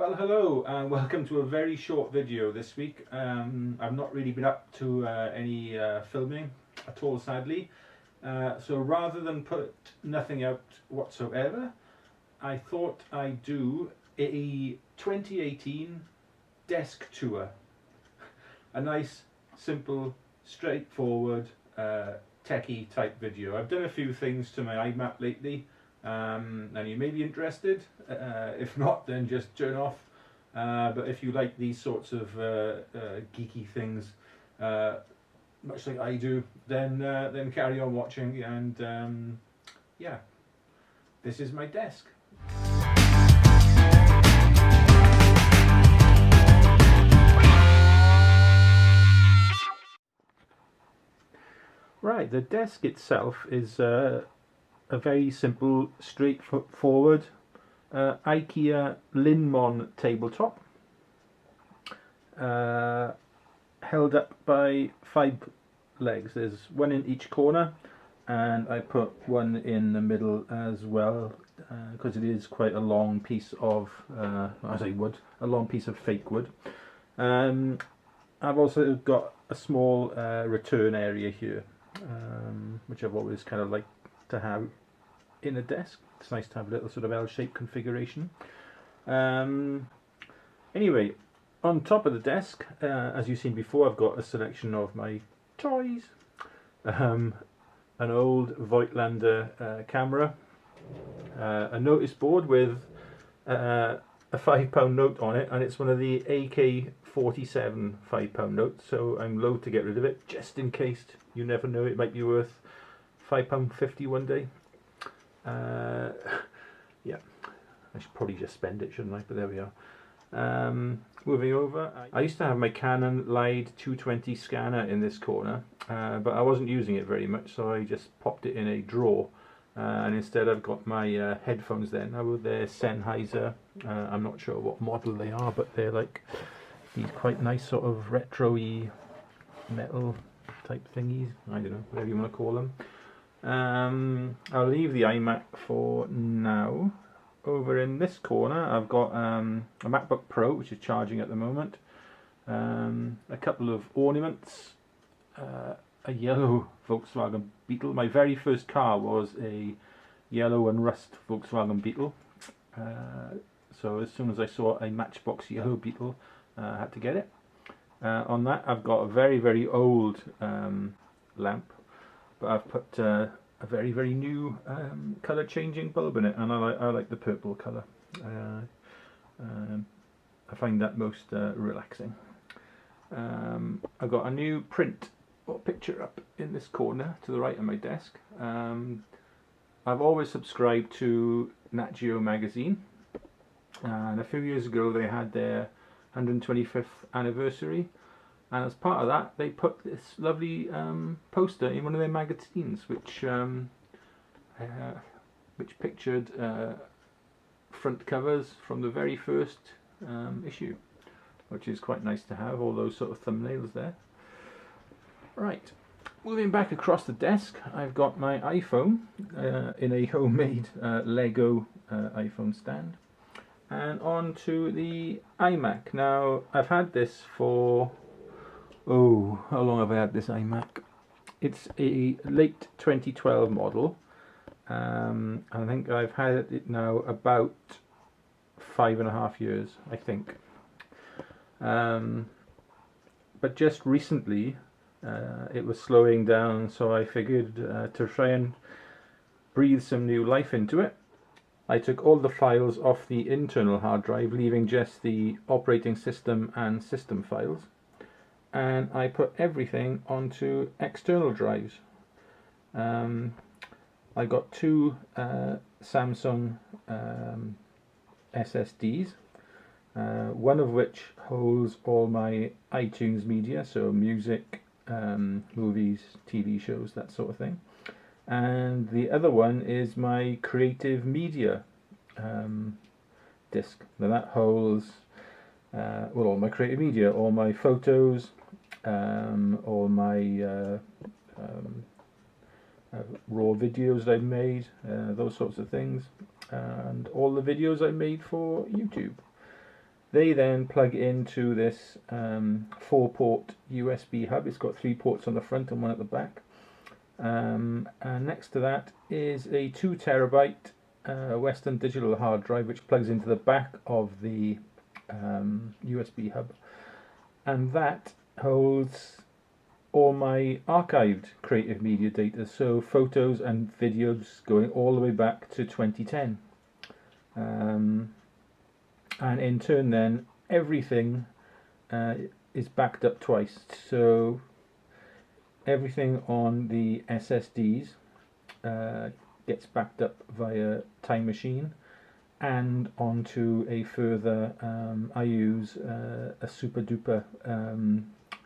Well, hello and welcome to a very short video this week. I've not really been up to any filming at all, sadly. So rather than put nothing out whatsoever, I thought I'd do a 2018 desk tour. A nice, simple, straightforward, techie type video. I've done a few things to my iMac lately. And you may be interested. If not, then just turn off. But if you like these sorts of geeky things, much like I do, then carry on watching. And yeah, this is my desk. Right, the desk itself is a very simple, straightforward IKEA Linmon tabletop, held up by 5 legs. There's one in each corner, and I put one in the middle as well, because it is quite a long piece of, as I would, a long piece of fake wood. I've also got a small return area here, which I've always kind of liked to have in a desk. It's nice to have a little sort of L-shaped configuration. Anyway, on top of the desk, as you've seen before, I've got a selection of my toys. An old Voigtlander camera, a notice board with a £5 note on it, and it's one of the AK-47 £5 notes, so I'm loath to get rid of it, just in case. You never know, it might be worth £5.50 one day. Yeah, I should probably just spend it, shouldn't I? But there we are. Moving over, I used to have my Canon Lide 220 scanner in this corner, but I wasn't using it very much, so I just popped it in a drawer. And instead I've got my headphones there. Now they're Sennheiser. I'm not sure what model they are, but they're like these quite nice sort of retro-y metal type thingies. I don't know, whatever you want to call them. I'll leave the iMac for now. Over in this corner I've got a MacBook Pro, which is charging at the moment, a couple of ornaments, a yellow Volkswagen Beetle. My very first car was a yellow and rust Volkswagen Beetle, so as soon as I saw a Matchbox yellow Beetle, I had to get it. On that I've got a very old lamp, but I've put a very new colour changing bulb in it, and I like the purple colour. I find that most relaxing. I've got a new print or picture up in this corner to the right of my desk. I've always subscribed to Nat Geo magazine, and a few years ago they had their 125th anniversary. And as part of that, they put this lovely poster in one of their magazines, which pictured front covers from the very first issue, which is quite nice to have, all those sort of thumbnails there. Right, moving back across the desk, I've got my iPhone in a homemade Lego iPhone stand, and on to the iMac. Now, I've had this for... oh, how long have I had this iMac? It's a late 2012 model. I think I've had it now about 5.5 years, I think. But just recently it was slowing down, so I figured to try and breathe some new life into it, I took all the files off the internal hard drive, leaving just the operating system and system files, and I put everything onto external drives. I got 2 Samsung SSDs, one of which holds all my iTunes media, so music, movies, TV shows, that sort of thing, and the other one is my creative media disk. Now that holds well, all my creative media, all my photos, all my raw videos I've made, those sorts of things, and all the videos I made for YouTube. They then plug into this 4-port USB hub. It's got 3 ports on the front and 1 at the back. And next to that is a 2 terabyte Western Digital hard drive, which plugs into the back of the USB hub, and that holds all my archived creative media data, so photos and videos going all the way back to 2010, and in turn then everything is backed up twice, so everything on the SSDs gets backed up via Time Machine and onto a further, I use a SuperDuper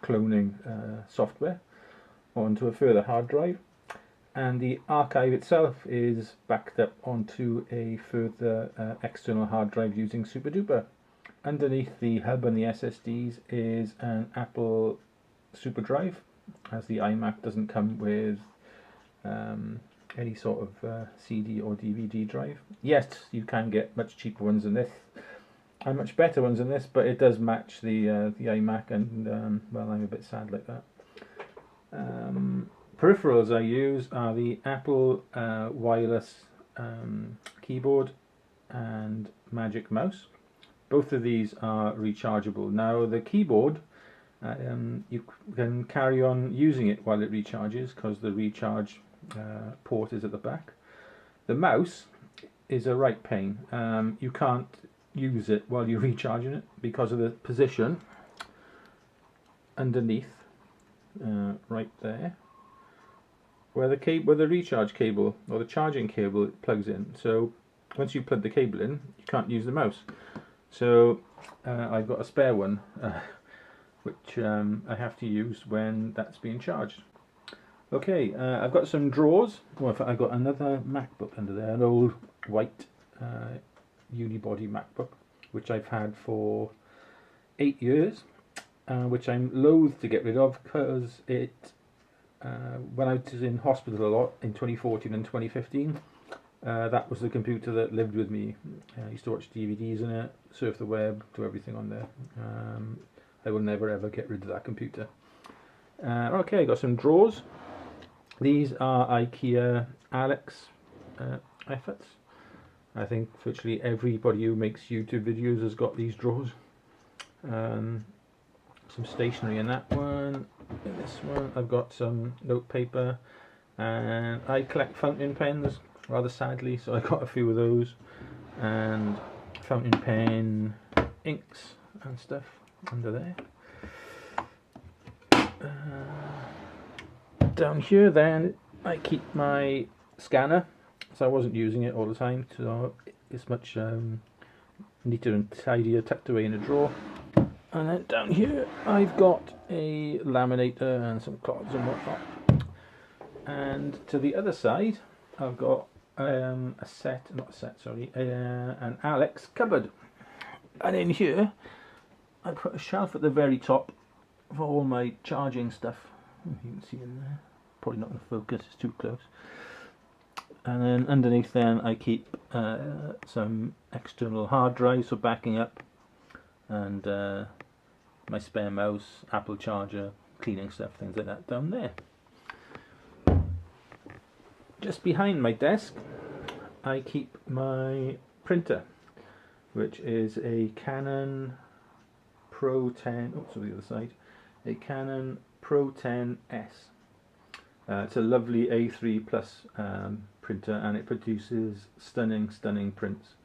cloning software onto a further hard drive, and the archive itself is backed up onto a further external hard drive using SuperDuper. Underneath the hub and the SSDs is an Apple SuperDrive, as the iMac doesn't come with any sort of CD or DVD drive. Yes, you can get much cheaper ones than this, and much better ones than this, but it does match the iMac, and well, I'm a bit sad like that. Peripherals I use are the Apple wireless keyboard and Magic Mouse. Both of these are rechargeable. Now the keyboard, you can carry on using it while it recharges because the recharge port is at the back. The mouse is a right pain. You can't use it while you're recharging it because of the position underneath, right there, where the recharge cable or the charging cable plugs in. So once you plug the cable in, you can't use the mouse. So I've got a spare one which I have to use when that's being charged. Okay, I've got some drawers. Well, I've got another MacBook under there, an old white unibody MacBook, which I've had for 8 years, which I'm loath to get rid of because it, when I was in hospital a lot in 2014 and 2015, that was the computer that lived with me. I used to watch DVDs on it, surf the web, do everything on there. I will never ever get rid of that computer. Okay, I got some drawers. These are IKEA Alex efforts. I think virtually everybody who makes YouTube videos has got these drawers. Some stationery in that one. In this one I've got some note paper, and I collect fountain pens rather sadly, so I got a few of those, and fountain pen inks and stuff under there. Down here then I keep my scanner, so I wasn't using it all the time, so it's much neater and tidier, tucked away in a drawer. And then down here I've got a laminator and some cards and whatnot. And to the other side I've got an Alex cupboard. And in here I put a shelf at the very top for all my charging stuff. You can see in there. Probably not going to focus, it's too close. And then underneath then I keep some external hard drives for backing up, and my spare mouse, Apple charger, cleaning stuff, things like that down there. Just behind my desk I keep my printer, which is a Canon Pro 10, oops, on the other side, a Canon Pro 10S. It's a lovely A3 Plus printer, and it produces stunning prints.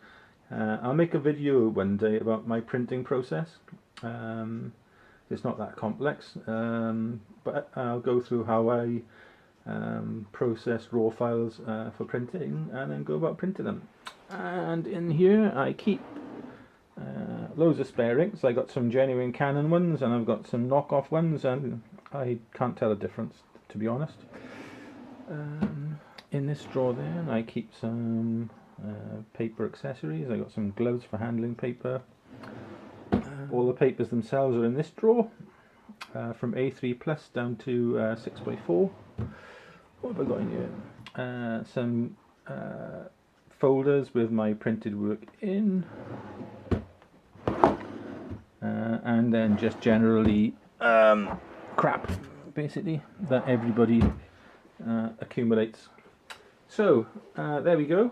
I'll make a video one day about my printing process. It's not that complex, but I'll go through how I process raw files for printing and then go about printing them. And in here I keep loads of spare inks. I got some genuine Canon ones and I've got some knockoff ones, and I can't tell the difference, to be honest. In this drawer then I keep some paper accessories. I got some gloves for handling paper. All the papers themselves are in this drawer, from A3 Plus down to 6x4. What have I got in here? Some folders with my printed work in. and then just generally crap, basically, that everybody accumulates. So there we go.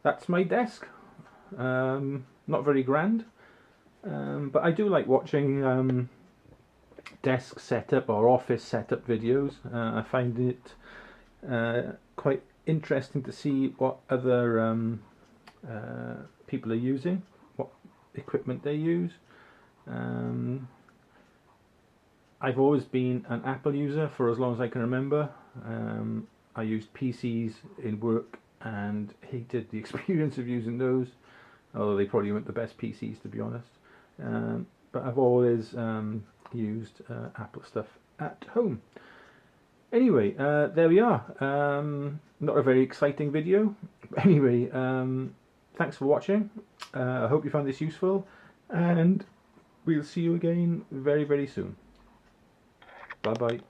That's my desk. Not very grand, but I do like watching desk setup or office setup videos. I find it quite interesting to see what other people are using, what equipment they use. I've always been an Apple user for as long as I can remember. I used PCs in work and hated the experience of using those, although they probably weren't the best PCs, to be honest. But I've always used Apple stuff at home. Anyway, there we are. Not a very exciting video. Anyway, thanks for watching. I hope you found this useful, and we'll see you again very, very soon. Bye bye.